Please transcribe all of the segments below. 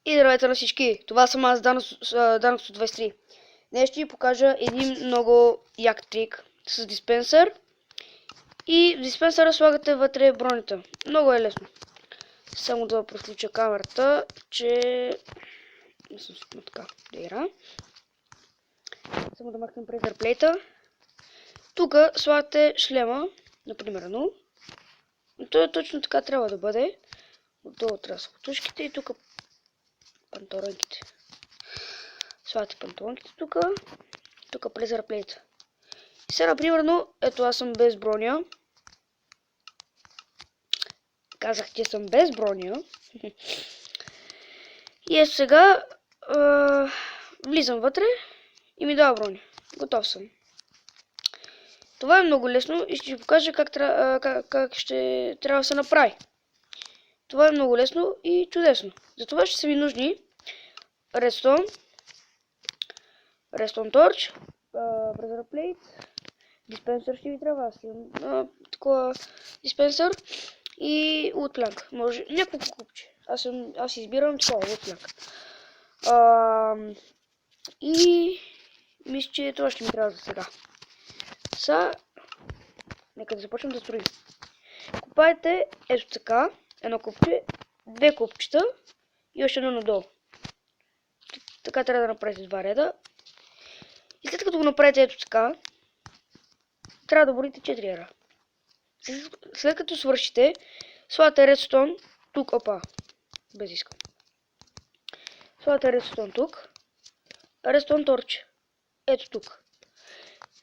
И здравейте на всички! Това съм аз, Данокс23. Днес ще ви покажа един много як трик с диспенсър. И в диспенсъра слагате вътре бронята. Много е лесно. Само да прослуча камерата, че... Не съм сигурна така да игра. Само да махнем презер плейта. Тук слагате шлема, например, но той точно така трябва да бъде. Отдолу трябва да са котушките и тук панталонките. Слагате панталонките тук. Тук презер плейта. И сега, например, ето аз съм без броня. Казах, че съм без броня. И ето сега влизам вътре и ми дава броня. Готов съм. Това е много лесно и ще ви покажа как ще трябва да се направи. Това е много лесно и чудесно. За това ще са ви нужни Redstone Torch, Breaker Plate, диспенсър ще ви трябва. Аз имам такова диспенсър и Wood Plank. Може няколко купче. Аз избирам такова Wood Plank. И мисля, че това ще ми трябва за сега. Нека да започнем да строим. Купайте ето така, едно купче, две купчета и още едно надолу. Така трябва да направите два реда. И след като го направите ето така, трябва да борите 4 ера. След като свършите, слагате редстон тук, без искам. Слагате редстон тук, редстон торч ето тук.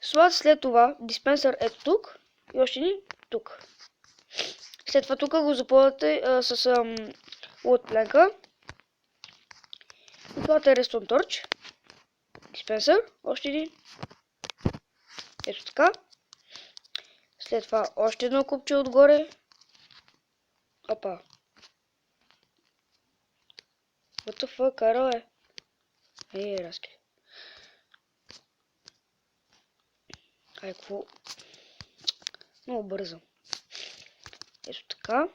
Слагате след това диспенсър ето тук и още един тук. След това тук го запълвате с Wood Plank. Слагате редстон торч, диспенсър, още един. Ето така. След това още едно купче отгоре. What the fuck, карал е? Разкри. Какво? Много бързо. Ето така.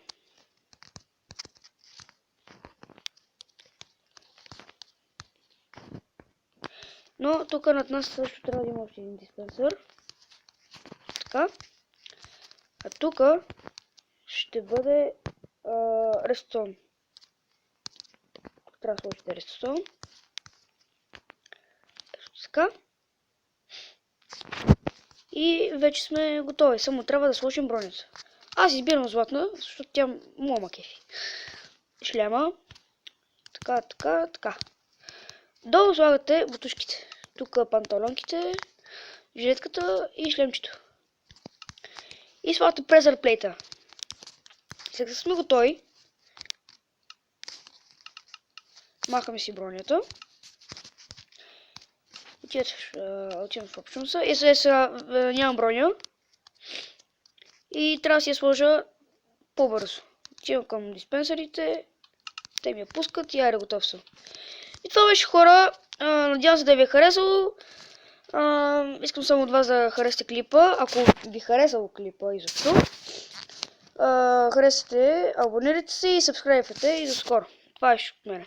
Но тук над нас също трябва да има още един диспенсър. Така. А тук ще бъде редстон. Трябва да сложите редстон. Ето така. И вече сме готови. Само трябва да сложим бронята. Аз избирам златна, защото тя мома кефи. Шлема. Така. Долу слагате бутушките. Тук панталонките, жилетката и шлемчето. И слагате презер плейта. Сега сме готови. Махаме си бронята. Отивам в Options. И сега нямам броня. И трябва да си я сложа по-бързо. Отивам към диспенсерите. Те ми я пускат и айде, готов съм. И това беше, хора. Надявам се да ви е харесало. Искам само от вас да харесате клипа. Ако ви харесало клипа изобщо. Харесате, абонирайте се и сабскрайбвайте и до скоро. Това е от мене.